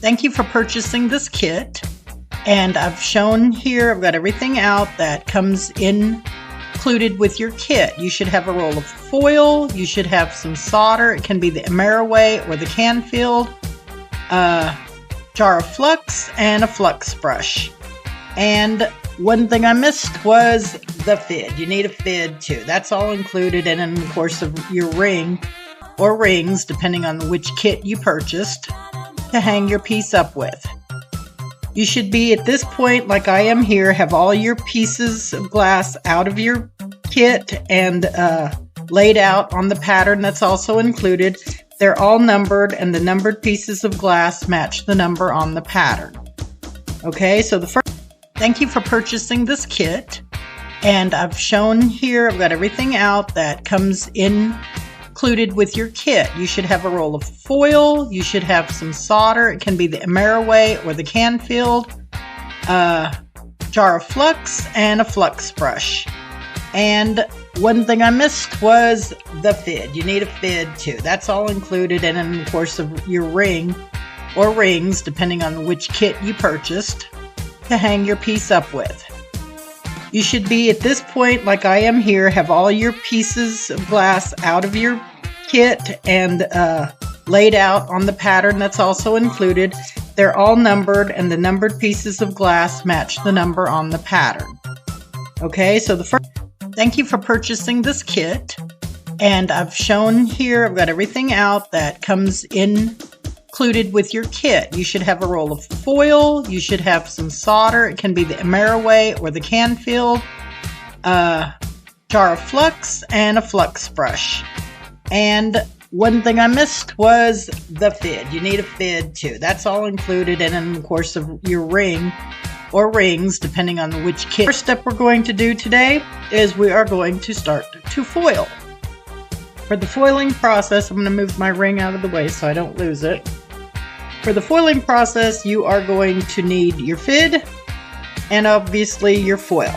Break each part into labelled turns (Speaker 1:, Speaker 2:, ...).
Speaker 1: Thank you for purchasing this kit. And I've shown here, I've got everything out that comes included with your kit. You should have a roll of foil, you should have some solder, it can be the Ameriway or the Canfield, a jar of flux, and a flux brush. And one thing I missed was the fid. You need a fid too. That's all included, and then of course your ring or rings, depending on which kit you purchased, to hang your piece up with. You should be at this point, like I am here, have all your pieces of glass out of your kit and laid out on the pattern that's also included. They're all numbered, and the numbered pieces of glass match the number on the pattern. Okay, so thank you for purchasing this kit. And I've shown here, I've got everything out that comes included with your kit. You should have a roll of foil, you should have some solder, it can be the Ameriway or the Canfield, a jar of flux, and a flux brush. And one thing I missed was the fid. You need a fid too. That's all included, and then of course your ring or rings, depending on which kit you purchased, to hang your piece up with. You should be at this point, like I am here, have all your pieces of glass out of your kit and laid out on the pattern that's also included. They're all numbered, and the numbered pieces of glass match the number on the pattern. Okay, so thank you for purchasing this kit. And I've shown here, I've got everything out that comes included with your kit. You should have a roll of foil, you should have some solder, it can be the Ameriway or the Canfield, a jar of flux, and a flux brush. And one thing I missed was the fid. You need a fid too. That's all included, and then of course your ring or rings, depending on which kit. First step we're going to do today is we are going to start to foil. For the foiling process, I'm going to move my ring out of the way so I don't lose it. For the foiling process, you are going to need your fid and obviously your foil.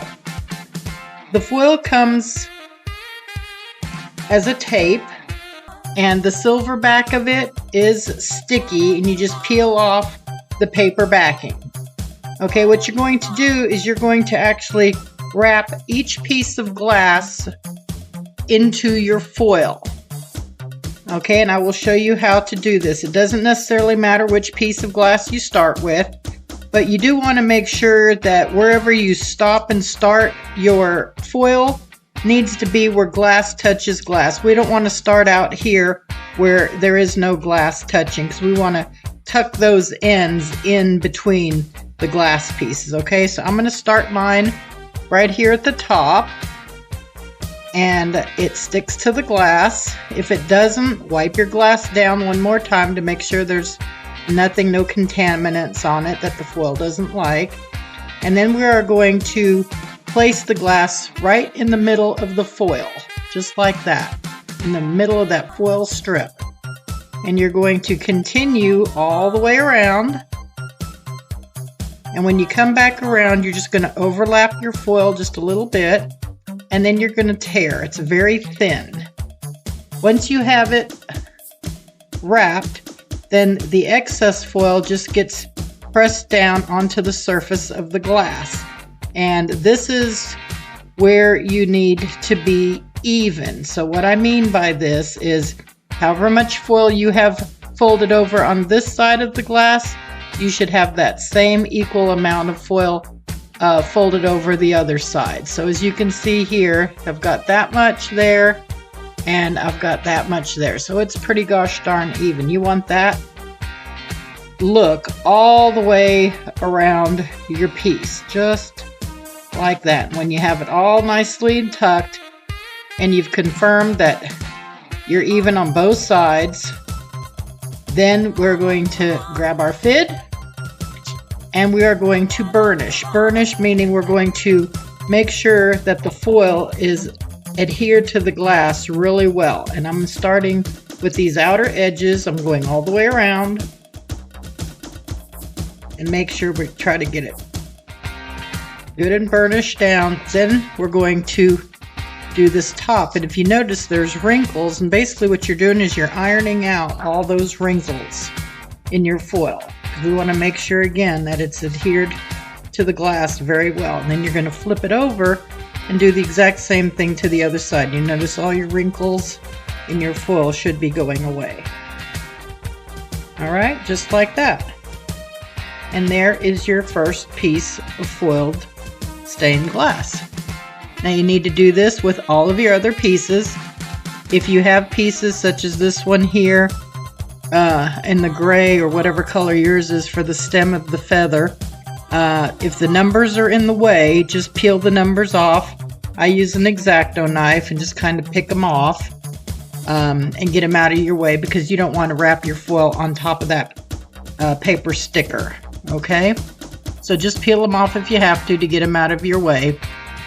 Speaker 1: The foil comes as a tape, and the silver back of it is sticky, and you just peel off the paper backing. Okay, what you're going to do is you're going to actually wrap each piece of glass into your foil. Okay, and I will show you how to do this. It doesn't necessarily matter which piece of glass you start with, but you do want to make sure that wherever you stop and start your foil needs to be where glass touches glass. We don't want to start out here where there is no glass touching, because we want to tuck those ends in between the glass pieces. Okay, so I'm going to start mine right here at the top, and it sticks to the glass. If it doesn't, wipe your glass down one more time to make sure there's nothing, no contaminants on it that the foil doesn't like. And then we are going to place the glass right in the middle of the foil, just like that, in the middle of that foil strip. And you're going to continue all the way around. And when you come back around, you're just going to overlap your foil just a little bit, and then you're going to tear. It's very thin. Once you have it wrapped, then the excess foil just gets pressed down onto the surface of the glass. And this is where you need to be even. So what I mean by this is however much foil you have folded over on this side of the glass, you should have that same equal amount of foil folded over the other side. So as you can see here, I've got that much there and I've got that much there. So it's pretty gosh darn even. You want that look all the way around your piece, just like that. When you have it all nicely tucked and you've confirmed that you're even on both sides, then we're going to grab our fid and we are going to burnish. Burnish meaning we're going to make sure that the foil is adhered to the glass really well. And I'm starting with these outer edges. I'm going all the way around and make sure we try to get it good and burnished down. Then we're going to do this top, and if you notice there's wrinkles, and basically what you're doing is you're ironing out all those wrinkles in your foil. because we want to make sure again that it's adhered to the glass very well. And then you're going to flip it over and do the exact same thing to the other side. You notice all your wrinkles in your foil should be going away. Alright, just like that. And there is your first piece of foiled stained glass. Now you need to do this with all of your other pieces. If you have pieces such as this one here, in the gray or whatever color yours is for the stem of the feather, if the numbers are in the way, just peel the numbers off. I use an X-Acto knife and just kind of pick them off and get them out of your way, because you don't want to wrap your foil on top of that paper sticker. Okay, so just peel them off if you have to get them out of your way,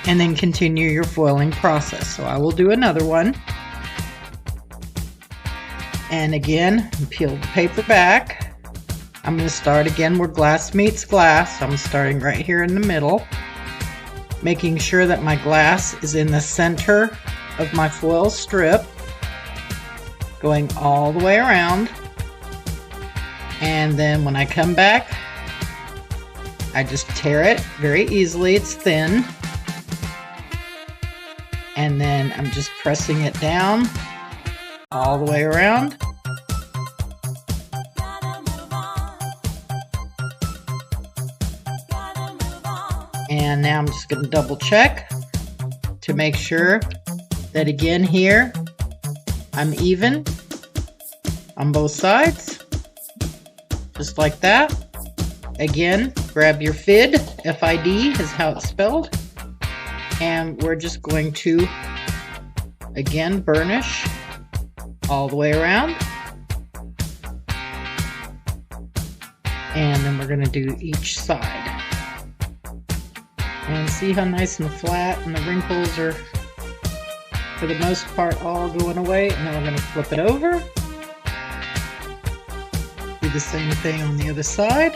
Speaker 1: and then continue your foiling process. So I will do another one. And again, peel the paper back. I'm going to start again where glass meets glass. I'm starting right here in the middle, making sure that my glass is in the center of my foil strip, going all the way around. And then when I come back, I just tear it very easily. It's thin. And then I'm just pressing it down all the way around. And now I'm just going to double check to make sure that again here I'm even on both sides, just like that. Again, grab your FID, F-I-D is how it's spelled, and we're just going to again burnish all the way around, and then we're going to do each side. And see how nice and flat, and the wrinkles are for the most part all going away. And then we're going to flip it over, do the same thing on the other side.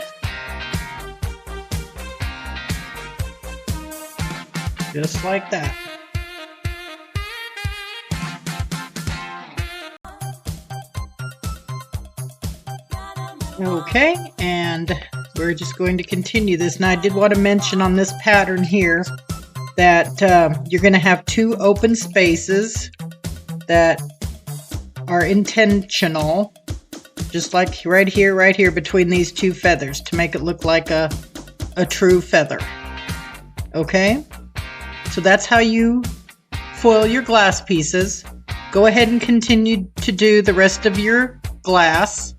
Speaker 1: Just like that. Okay, and we're just going to continue this. Now I did want to mention on this pattern here that you're going to have two open spaces that are intentional, just like right here between these two feathers, to make it look like a true feather. Okay? So that's how you foil your glass pieces. Go ahead and continue to do the rest of your glass,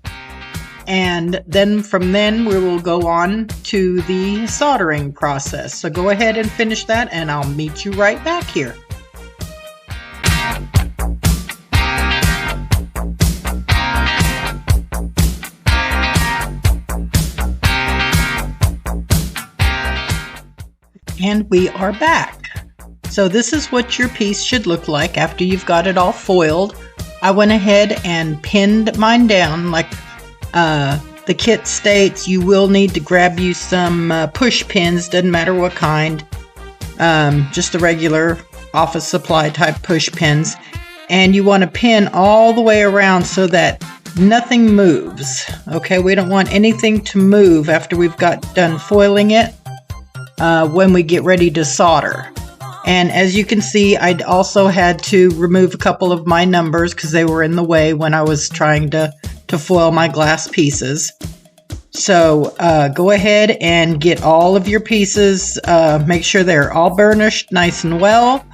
Speaker 1: and then from then we will go on to the soldering process. So go ahead and finish that, and I'll meet you right back here. And we are back. So this is what your piece should look like after you've got it all foiled. I went ahead and pinned mine down like the kit states. You will need to grab you some push pins, doesn't matter what kind, just the regular office supply type push pins. And you want to pin all the way around so that nothing moves. Okay, we don't want anything to move after we've got done foiling it when we get ready to solder. And as you can see, I also had to remove a couple of my numbers because they were in the way when I was trying to foil my glass pieces. So go ahead and get all of your pieces, make sure they're all burnished nice and well,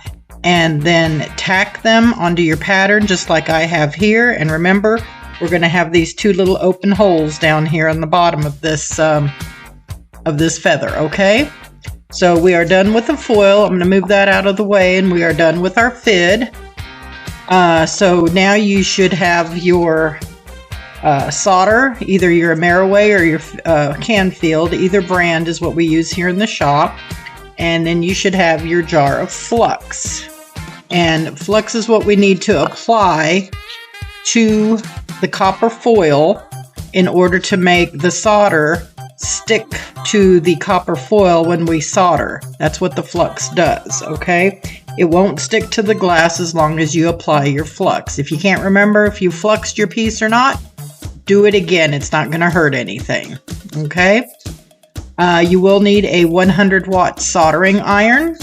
Speaker 1: and then tack them onto your pattern just like I have here. And remember, we're going to have these two little open holes down here on the bottom of this feather, okay? So we are done with the foil. I'm going to move that out of the way, and we are done with our FID. So now you should have your solder, either your Ameriway or your Canfield. Either brand is what we use here in the shop. And then you should have your jar of flux. And flux is what we need to apply to the copper foil in order to make the solder stick to the copper foil when we solder. That's what the flux does, okay? It won't stick to the glass as long as you apply your flux. If you can't remember if you fluxed your piece or not, do it again. It's not going to hurt anything, Okay. You will need a 100-watt soldering iron.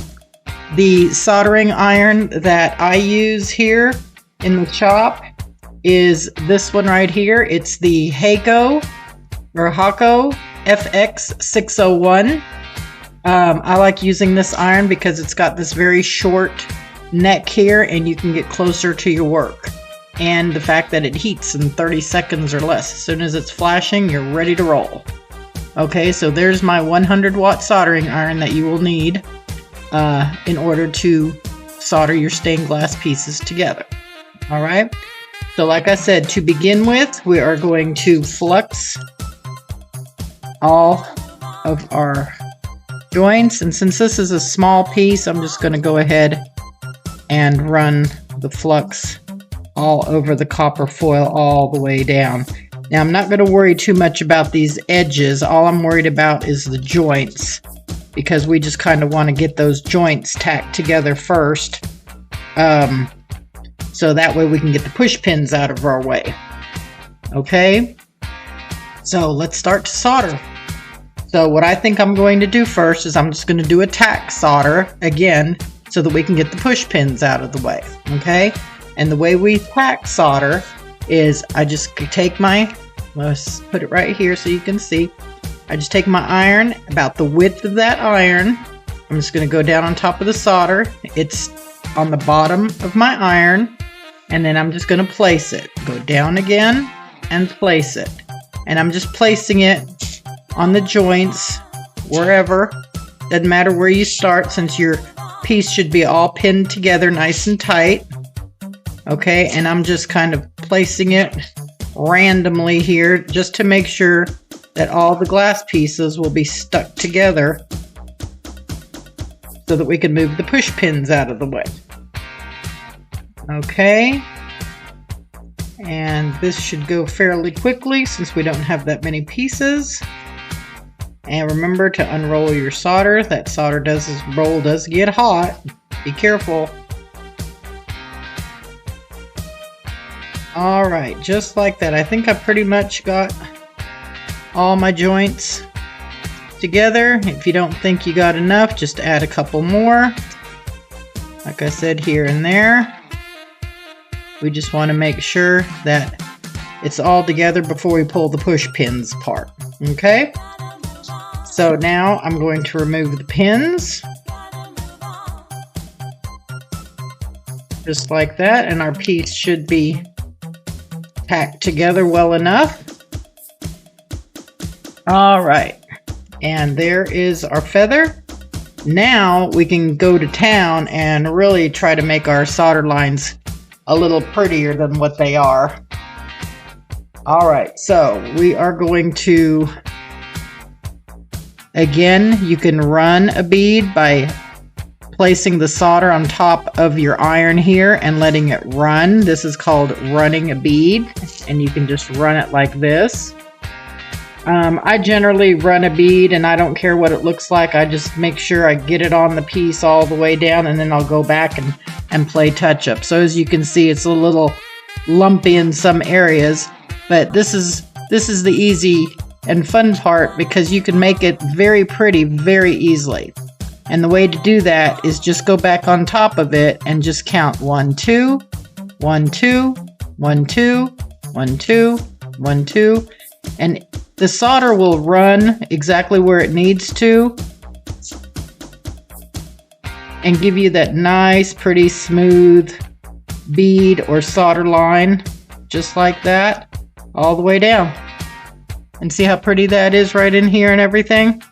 Speaker 1: The soldering iron that I use here in the shop is this one right here. It's the Hako FX601. I like using this iron because it's got this very short neck here and you can get closer to your work. And the fact that it heats in 30 seconds or less. As soon as it's flashing, you're ready to roll. Okay, so there's my 100-watt soldering iron that you will need in order to solder your stained glass pieces together. All right, so like I said, to begin with, we are going to flux all of our joints. And since this is a small piece, I'm just going to go ahead and run the flux all over the copper foil all the way down. Now I'm not going to worry too much about these edges. All I'm worried about is the joints, because we just kind of want to get those joints tacked together first, so that way we can get the push pins out of our way. Okay, so let's start to solder. So what I think I'm going to do first is I'm just going to do a tack solder again so that we can get the push pins out of the way. Okay, and the way we tack solder is I just take my, let's put it right here so you can see. I just take my iron, about the width of that iron. I'm just going to go down on top of the solder. It's on the bottom of my iron. And then I'm just going to place it. Go down again and place it. And I'm just placing it on the joints, wherever. Doesn't matter where you start, since your piece should be all pinned together nice and tight. Okay, and I'm just kind of placing it randomly here just to make sure that all the glass pieces will be stuck together so that we can move the push pins out of the way. Okay, and this should go fairly quickly since we don't have that many pieces. And remember to unroll your solder. That solder roll does get hot. Be careful. All right, just like that. I think I pretty much got all my joints together. If you don't think you got enough, just add a couple more. Like I said, here and there. We just want to make sure that it's all together before we pull the push pins apart. Okay? So now I'm going to remove the pins. Just like that, and our piece should be tacked together well enough. All right, and there is our feather. Now we can go to town and really try to make our solder lines a little prettier than what they are. All right, so we are going to, again, you can run a bead by placing the solder on top of your iron here and letting it run. This is called running a bead, and you can just run it like this. I generally run a bead and I don't care what it looks like. I just make sure I get it on the piece all the way down, and then I'll go back and play touch up. So as you can see, it's a little lumpy in some areas, but this is the easy and fun part, because you can make it very pretty very easily. And the way to do that is just go back on top of it and just count 1, 2, 1, 2, 1, 2, 1, 2, 1, 2, and the solder will run exactly where it needs to and give you that nice, pretty, smooth bead or solder line, just like that, all the way down. And see how pretty that is right in here and everything?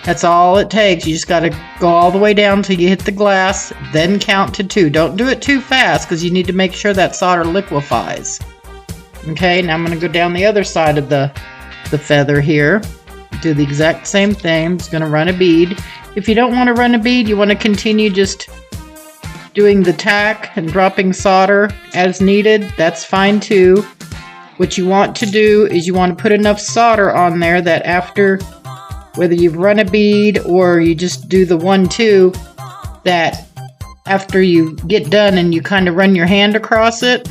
Speaker 1: That's all it takes. You just got to go all the way down till you hit the glass, then count to 2. Don't do it too fast, because you need to make sure that solder liquefies. Okay, now I'm going to go down the other side of the feather here. Do the exact same thing. I'm just going to run a bead. If you don't want to run a bead, you want to continue just doing the tack and dropping solder as needed, that's fine too. What you want to do is you want to put enough solder on there that after, whether you've run a bead or you just do the 1, 2, that after you get done and you kind of run your hand across it,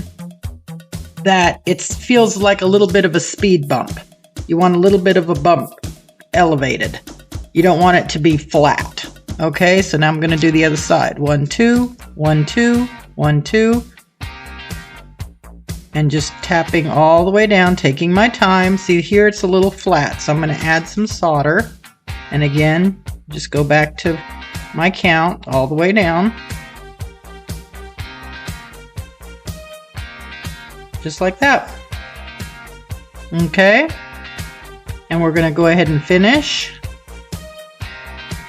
Speaker 1: that it feels like a little bit of a speed bump. you want a little bit of a bump elevated. You don't want it to be flat. Okay, so now I'm going to do the other side. 1, 2, 1, 2, 1, 2. And just tapping all the way down, taking my time. See, here it's a little flat, so I'm going to add some solder. And again, just go back to my count all the way down. Just like that. Okay. And we're going to go ahead and finish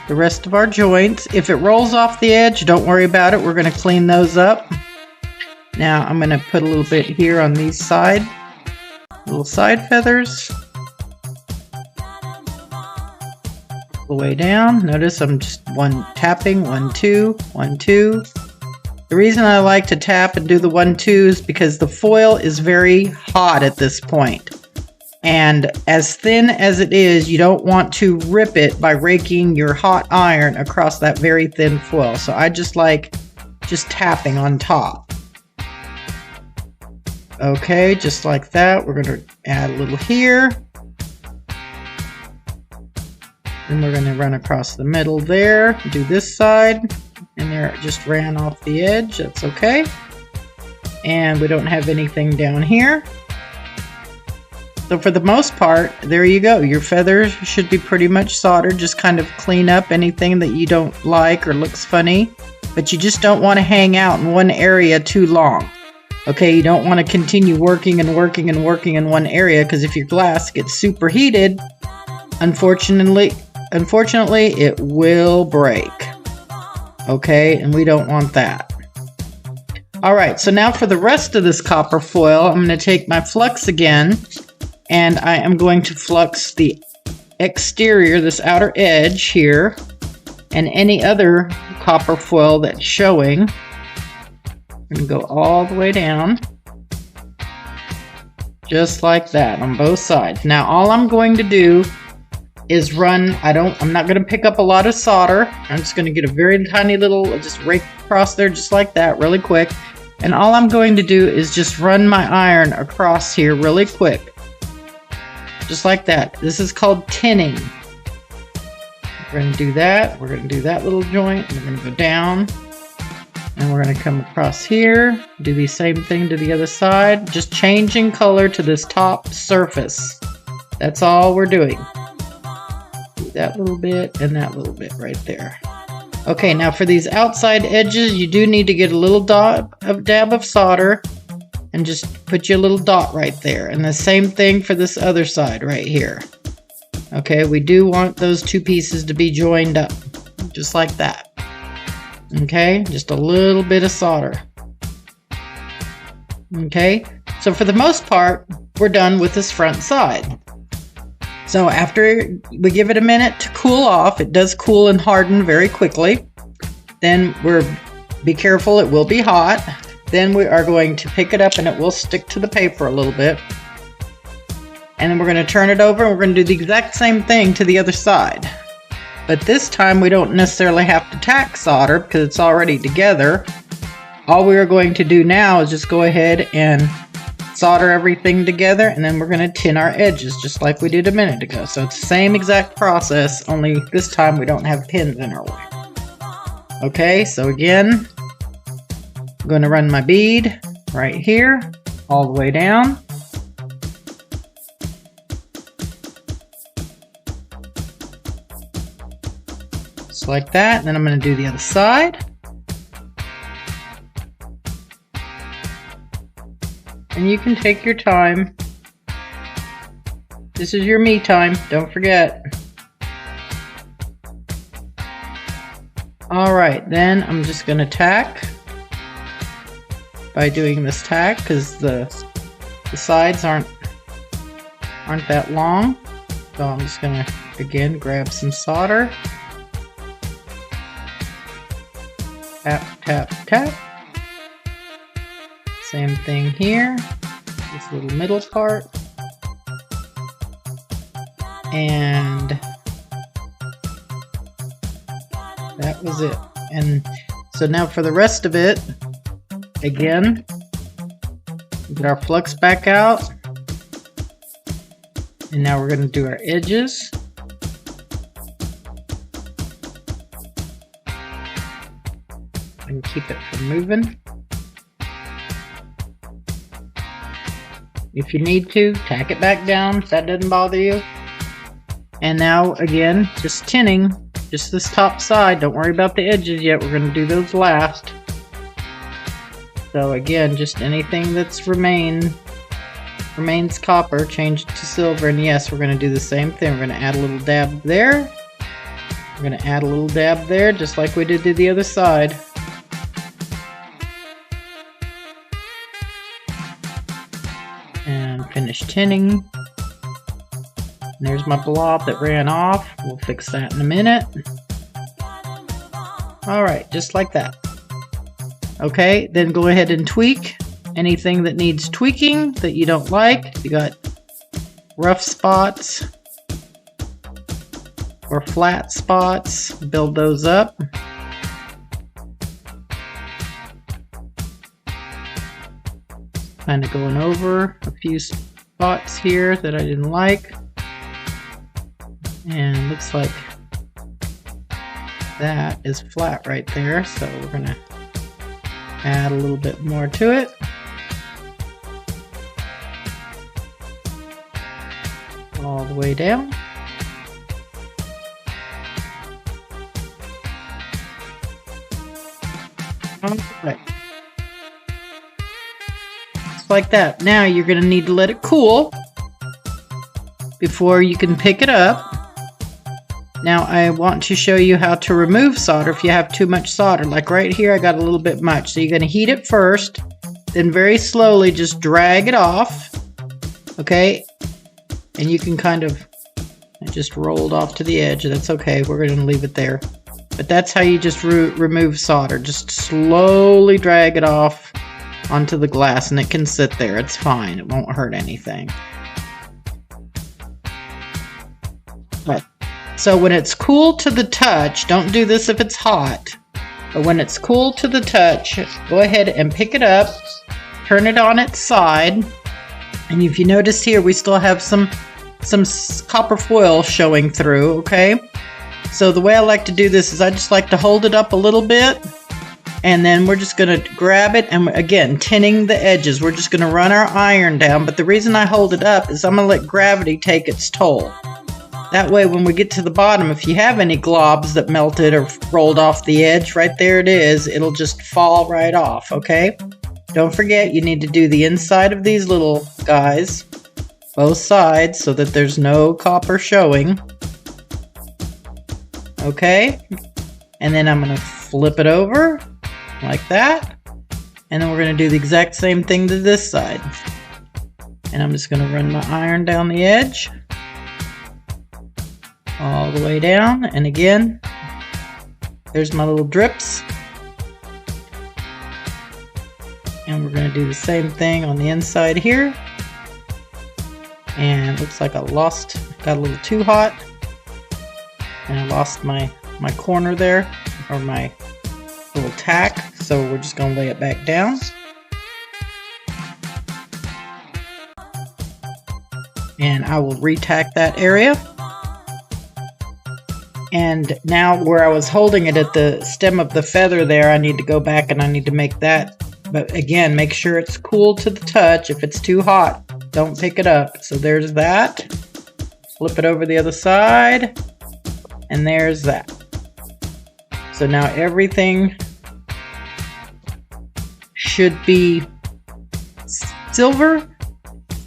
Speaker 1: the rest of our joints. If it rolls off the edge, don't worry about it. We're going to clean those up. Now I'm going to put a little bit here on these little side feathers. All the way down. Notice I'm just tapping, 1, 2, 1, 2. The reason I like to tap and do the 1, 2 is because the foil is very hot at this point. And as thin as it is, you don't want to rip it by raking your hot iron across that very thin foil. So I just like tapping on top. Okay, just like that. We're going to add a little here. Then we're going to run across the middle there. Do this side. And there it just ran off the edge. That's okay. And we don't have anything down here. So for the most part, there you go. Your feathers should be pretty much soldered. Just kind of clean up anything that you don't like or looks funny. But you just don't want to hang out in one area too long. Okay, you don't want to continue working and working and working in one area, because if your glass gets superheated, unfortunately it will break. Okay, and we don't want that. Alright, so now for the rest of this copper foil, I'm going to take my flux again, and I am going to flux the exterior, this outer edge here, and any other copper foil that's showing. I'm going to go all the way down, just like that on both sides. Now all I'm going to do is run, I'm not going to pick up a lot of solder. I'm just going to get a very tiny little, just rake across there just like that really quick. And all I'm going to do is just run my iron across here really quick. Just like that. This is called tinning. We're going to do that. We're going to do that little joint. We're going to go down. And we're going to come across here, do the same thing to the other side, just changing color to this top surface. That's all we're doing. Do that little bit and that little bit right there. Okay, now for these outside edges, you do need to get a little dab of solder and just put your little dot right there. And the same thing for this other side right here. Okay, we do want those two pieces to be joined up, just like that. Okay, just a little bit of solder. Okay, so for the most part, we're done with this front side. So after we give it a minute to cool off, it does cool and harden very quickly. Then be careful, it will be hot. Then we are going to pick it up and it will stick to the paper a little bit. And then we're going to turn it over and we're going to do the exact same thing to the other side. But this time we don't necessarily have to tack solder because it's already together. All we are going to do now is just go ahead and solder everything together, and then we're going to tin our edges just like we did a minute ago. So it's the same exact process, only this time we don't have pins in our way. Okay, so again, I'm going to run my bead right here all the way down. Like that, and then I'm going to do the other side. And you can take your time. This is your me time, don't forget. Alright, then I'm just going to tack by doing this tack because the sides aren't that long. So I'm just going to again grab some solder. Tap, tap, tap. Same thing here. This little middle part. And that was it. And so now for the rest of it, again, get our flux back out. And now we're going to do our edges. And keep it from moving. If you need to, tack it back down if that doesn't bother you. And now again, just tinning, just this top side. Don't worry about the edges yet. We're going to do those last. So again, just anything that's remains copper, change it to silver. And yes, we're going to do the same thing. We're going to add a little dab there. We're going to add a little dab there, just like we did to the other side. And finish tinning. And there's my blob that ran off. We'll fix that in a minute. Alright, just like that. Okay, then go ahead and tweak anything that needs tweaking that you don't like. If you got rough spots or flat spots, build those up. Kind of going over a few spots here that I didn't like. And looks like that is flat right there, so we're going to add a little bit more to it. All the way down. Alright. Just like that. Now you're going to need to let it cool before you can pick it up. Now I want to show you how to remove solder if you have too much solder. Like right here I got a little bit much. So you're going to heat it first, then very slowly just drag it off. Okay? And you can kind of, it just rolled off to the edge. That's okay. We're going to leave it there. But that's how you just remove solder. Just slowly drag it off onto the glass and it can sit there. It's fine. It won't hurt anything. But so when it's cool to the touch, don't do this if it's hot, but when it's cool to the touch, go ahead and pick it up, turn it on its side, and if you notice here, we still have some copper foil showing through, okay? So the way I like to do this is I just like to hold it up a little bit, and then we're just going to grab it, and again, tinning the edges. We're just going to run our iron down, but the reason I hold it up is I'm going to let gravity take its toll. That way when we get to the bottom, if you have any globs that melted or rolled off the edge, right there it is, it'll just fall right off, okay? Don't forget, you need to do the inside of these little guys, both sides, so that there's no copper showing. Okay? And then I'm going to flip it over, like that. And then we're going to do the exact same thing to this side. And I'm just going to run my iron down the edge. All the way down, and again, there's my little drips. And we're going to do the same thing on the inside here. And it looks like I got a little too hot. And I lost my corner there, or my little tack. So we're just going to lay it back down. And I will re-tack that area. And now where I was holding it at the stem of the feather there, I need to go back and I need to make that. But again, make sure it's cool to the touch. If it's too hot, don't pick it up. So there's that. Flip it over the other side. And there's that. So now everything should be silver.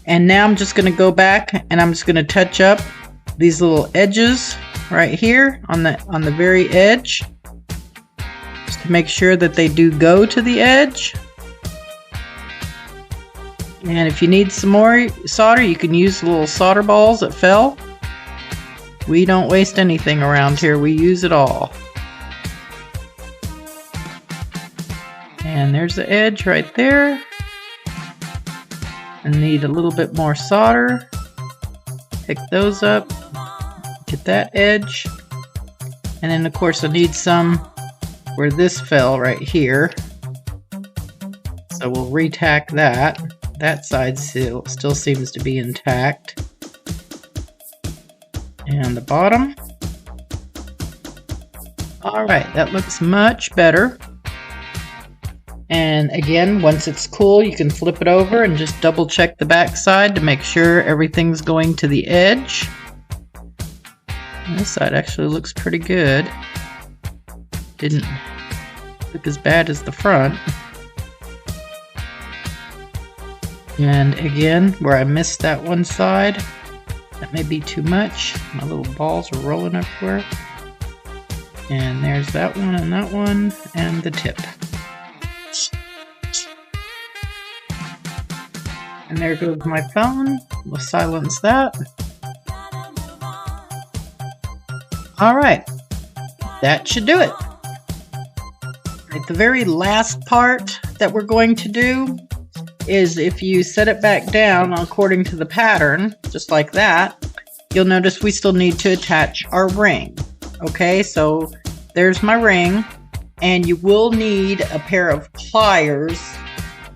Speaker 1: And now I'm just going to go back and I'm just going to touch up these little edges right here on the very edge, just to make sure that they do go to the edge. And if you need some more solder, you can use the little solder balls that fell. We don't waste anything around here. We use it all. And there's the edge right there. I need a little bit more solder. Pick those up. Get that edge. And then of course I need some where this fell right here. So we'll re-tack that. That side still seems to be intact. And the bottom. All right, that looks much better. And again, once it's cool, you can flip it over and just double check the back side to make sure everything's going to the edge. And this side actually looks pretty good. Didn't look as bad as the front. And again, where I missed that one side, that may be too much. My little balls are rolling everywhere. And there's that one, and the tip. And there goes my phone. We'll silence that. Alright, that should do it. Right, the very last part that we're going to do is if you set it back down according to the pattern, just like that, you'll notice we still need to attach our ring. Okay, so there's my ring, and you will need a pair of pliers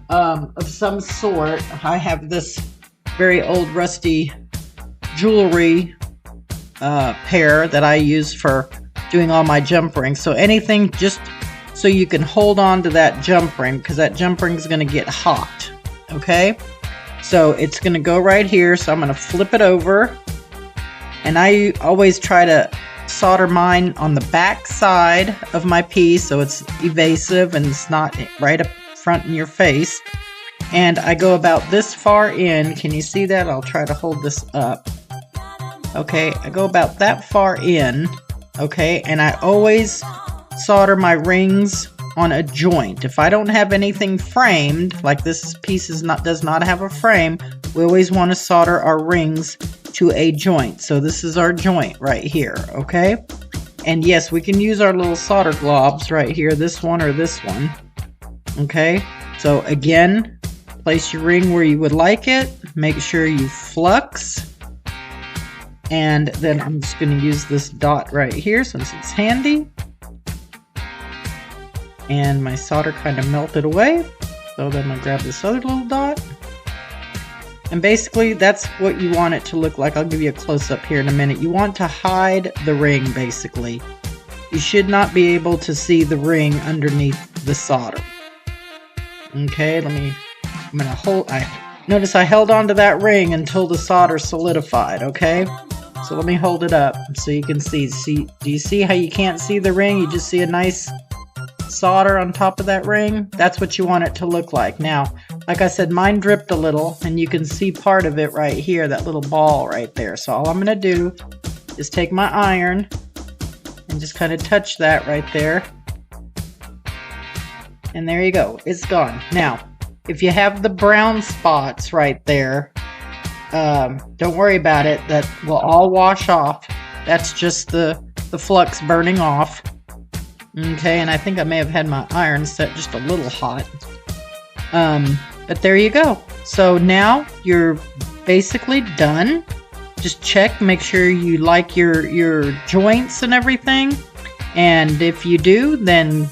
Speaker 1: of some sort. I have this very old rusty jewelry pair that I use for doing all my jump rings. So anything just so you can hold on to that jump ring, because that jump ring is going to get hot. Okay, so it's going to go right here. So I'm going to flip it over, and I always try to solder mine on the back side of my piece so it's evasive and it's not right up front in your face. And I go about this far in. Can you see that? I'll try to hold this up. Okay, I go about that far in. Okay, and I always solder my rings on a joint. If I don't have anything framed, like this piece does not have a frame, we always want to solder our rings to a joint. So this is our joint right here, okay? And yes, we can use our little solder globs right here, this one or this one, okay? So again, place your ring where you would like it. Make sure you flux. And then I'm just going to use this dot right here since it's handy. And my solder kind of melted away. So then I'll grab this other little dot. And basically that's what you want it to look like. I'll give you a close-up here in a minute. You want to hide the ring, basically. You should not be able to see the ring underneath the solder. Okay, I'm gonna hold, notice I held onto that ring until the solder solidified, okay? So let me hold it up so you can see. Do you see how you can't see the ring? You just see a nice solder on top of that ring. That's what you want it to look like. Now, like I said, mine dripped a little, and you can see part of it right here, that little ball right there. So all I'm going to do is take my iron and just kind of touch that right there. And there you go. It's gone. Now, if you have the brown spots right there, don't worry about it. That will all wash off. That's just the flux burning off. Okay, and I think I may have had my iron set just a little hot. But there you go. So now you're basically done. Just check, make sure you like your joints and everything. And if you do, then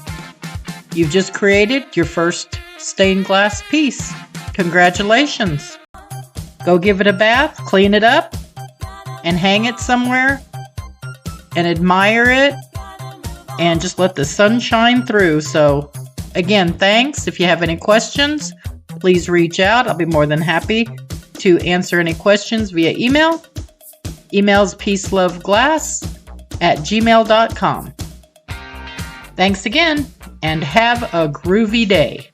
Speaker 1: you've just created your first stained glass piece. Congratulations. Go give it a bath, clean it up, and hang it somewhere and admire it. And just let the sun shine through. So again, thanks. If you have any questions, please reach out. I'll be more than happy to answer any questions via email. Email's PeaceLuvGlass@gmail.com. Thanks again, and have a groovy day.